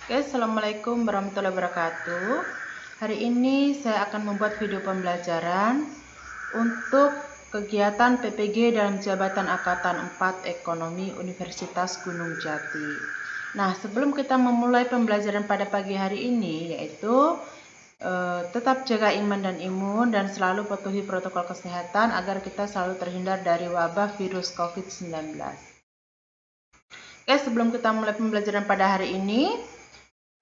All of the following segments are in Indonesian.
Oke, Assalamualaikum warahmatullahi wabarakatuh. Hari ini saya akan membuat video pembelajaran untuk kegiatan PPG dalam Jabatan Angkatan 4 Ekonomi Universitas Gunung Jati. Nah, sebelum kita memulai pembelajaran pada pagi hari ini, yaitu tetap jaga iman dan imun dan selalu patuhi protokol kesehatan agar kita selalu terhindar dari wabah virus COVID-19. Oke, sebelum kita mulai pembelajaran pada hari ini,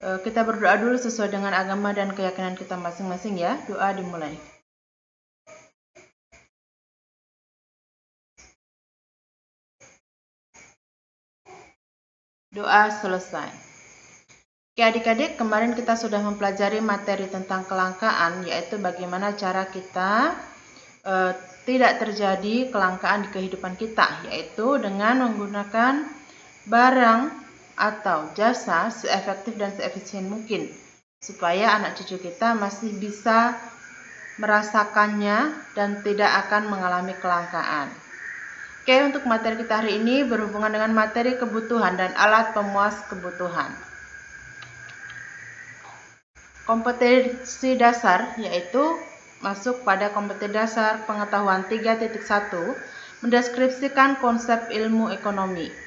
kita berdoa dulu sesuai dengan agama dan keyakinan kita masing-masing ya. Doa dimulai. Doa selesai. Oke adik-adik, kemarin kita sudah mempelajari materi tentang kelangkaan, yaitu bagaimana cara kita tidak terjadi kelangkaan di kehidupan kita, yaitu dengan menggunakan barang atau jasa seefektif dan seefisien mungkin, supaya anak cucu kita masih bisa merasakannya dan tidak akan mengalami kelangkaan. Oke, untuk materi kita hari ini berhubungan dengan materi kebutuhan dan alat pemuas kebutuhan. Kompetensi dasar yaitu masuk pada kompetensi dasar pengetahuan 3.1 mendeskripsikan konsep ilmu ekonomi.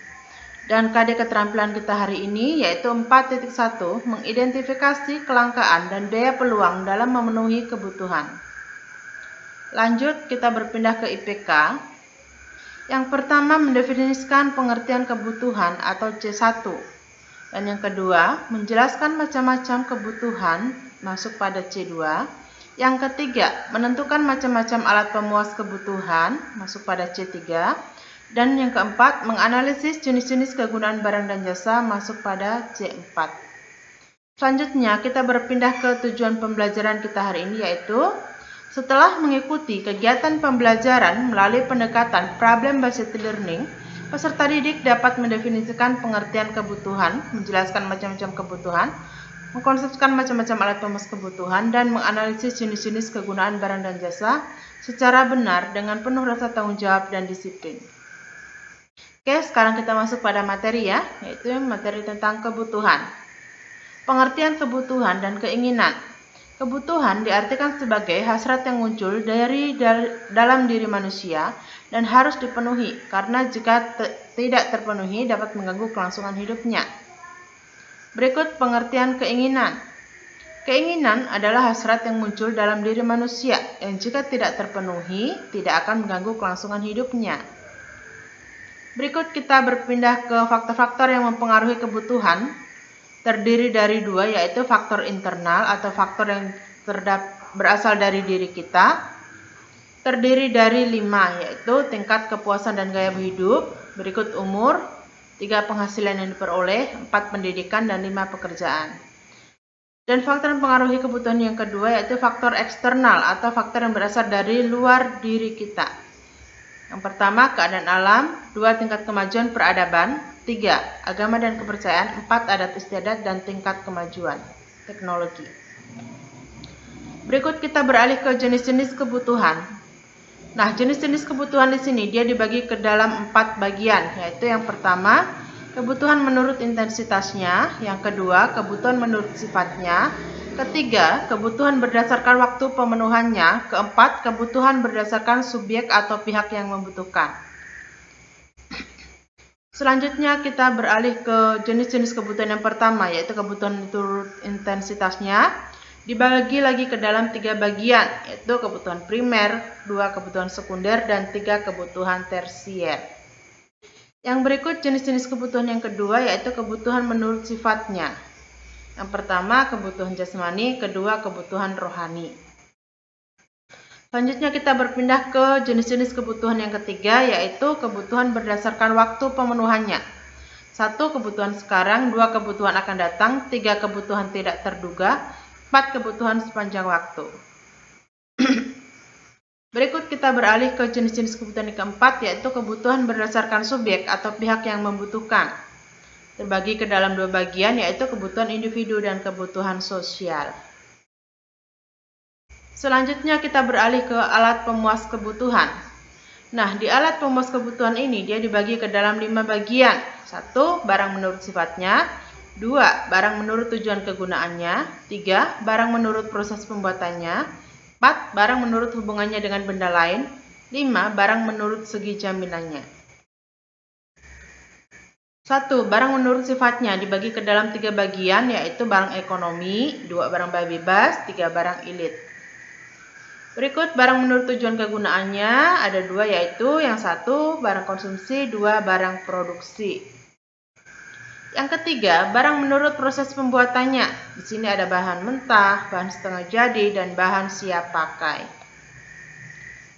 Dan KD keterampilan kita hari ini yaitu 4.1 mengidentifikasi kelangkaan dan daya peluang dalam memenuhi kebutuhan. Lanjut kita berpindah ke IPK. Yang pertama mendefinisikan pengertian kebutuhan atau C1. Dan yang kedua, menjelaskan macam-macam kebutuhan masuk pada C2. Yang ketiga, menentukan macam-macam alat pemuas kebutuhan masuk pada C3. Dan yang keempat, menganalisis jenis-jenis kegunaan barang dan jasa masuk pada C4. Selanjutnya, kita berpindah ke tujuan pembelajaran kita hari ini yaitu setelah mengikuti kegiatan pembelajaran melalui pendekatan problem-based learning, peserta didik dapat mendefinisikan pengertian kebutuhan, menjelaskan macam-macam kebutuhan, mengkonsepkan macam-macam alat pemuas kebutuhan, dan menganalisis jenis-jenis kegunaan barang dan jasa secara benar dengan penuh rasa tanggung jawab dan disiplin. Oke, sekarang kita masuk pada materi ya, yaitu materi tentang kebutuhan. Pengertian kebutuhan dan keinginan. Kebutuhan diartikan sebagai hasrat yang muncul dari dalam diri manusia dan harus dipenuhi karena jika tidak terpenuhi dapat mengganggu kelangsungan hidupnya. Berikut pengertian keinginan. Keinginan adalah hasrat yang muncul dalam diri manusia yang jika tidak terpenuhi tidak akan mengganggu kelangsungan hidupnya. Berikut kita berpindah ke faktor-faktor yang mempengaruhi kebutuhan. Terdiri dari dua, yaitu faktor internal atau faktor yang berasal dari diri kita. Terdiri dari 5, yaitu tingkat kepuasan dan gaya hidup, berikut umur, 3 penghasilan yang diperoleh, 4 pendidikan, dan 5 pekerjaan. Dan faktor yang mempengaruhi kebutuhan yang kedua yaitu faktor eksternal atau faktor yang berasal dari luar diri kita. Yang pertama, keadaan alam, 2, tingkat kemajuan peradaban, 3, agama dan kepercayaan, 4, adat istiadat dan tingkat kemajuan teknologi. Berikut kita beralih ke jenis-jenis kebutuhan. Nah, jenis-jenis kebutuhan di sini dia dibagi ke dalam 4 bagian, yaitu yang pertama, kebutuhan menurut intensitasnya, yang kedua, kebutuhan menurut sifatnya, ketiga, kebutuhan berdasarkan waktu pemenuhannya, keempat, kebutuhan berdasarkan subjek atau pihak yang membutuhkan. Selanjutnya kita beralih ke jenis-jenis kebutuhan yang pertama, yaitu kebutuhan menurut intensitasnya. Dibagi lagi ke dalam 3 bagian, yaitu kebutuhan primer, 2 kebutuhan sekunder, dan 3 kebutuhan tersier. Yang berikut jenis-jenis kebutuhan yang kedua, yaitu kebutuhan menurut sifatnya. Yang pertama kebutuhan jasmani, kedua kebutuhan rohani. Selanjutnya kita berpindah ke jenis-jenis kebutuhan yang ketiga, yaitu kebutuhan berdasarkan waktu pemenuhannya. 1, kebutuhan sekarang, 2, kebutuhan akan datang, 3, kebutuhan tidak terduga, 4, kebutuhan sepanjang waktu. Berikut kita beralih ke jenis-jenis kebutuhan yang keempat, yaitu kebutuhan berdasarkan subjek atau pihak yang membutuhkan. Terbagi ke dalam 2 bagian, yaitu kebutuhan individu dan kebutuhan sosial. Selanjutnya kita beralih ke alat pemuas kebutuhan. Nah, di alat pemuas kebutuhan ini dia dibagi ke dalam 5 bagian. 1, barang menurut sifatnya. 2. Barang menurut tujuan kegunaannya. 3. Barang menurut proses pembuatannya. 4. Barang menurut hubungannya dengan benda lain. 5. Barang menurut segi jaminannya. 1. Barang menurut sifatnya dibagi ke dalam 3 bagian, yaitu barang ekonomi, 2. Barang bebas, 3. Barang elit. Berikut barang menurut tujuan kegunaannya ada 2, yaitu yang 1 barang konsumsi, 2 barang produksi. Yang ketiga, barang menurut proses pembuatannya. Di sini ada bahan mentah, bahan setengah jadi, dan bahan siap pakai.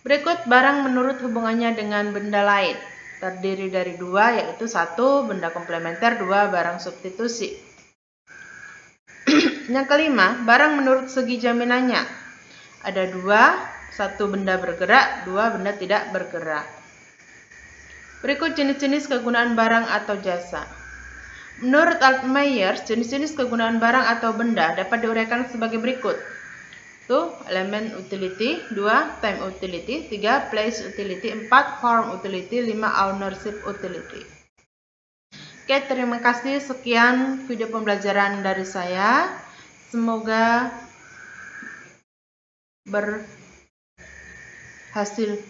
Berikut barang menurut hubungannya dengan benda lain. Terdiri dari 2, yaitu 1 benda komplementer, 2 barang substitusi. Yang kelima, barang menurut segi jaminannya. Ada 2, 1 benda bergerak, 2 benda tidak bergerak. Berikut jenis-jenis kegunaan barang atau jasa. Menurut Altmaier, jenis-jenis kegunaan barang atau benda dapat diuraikan sebagai berikut. 1. Element utility, 2. Time utility, 3. Place utility, 4. Form utility, 5. Ownership utility. Oke, terima kasih. Sekian video pembelajaran dari saya. Semoga berhasil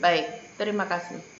baik. Terima kasih.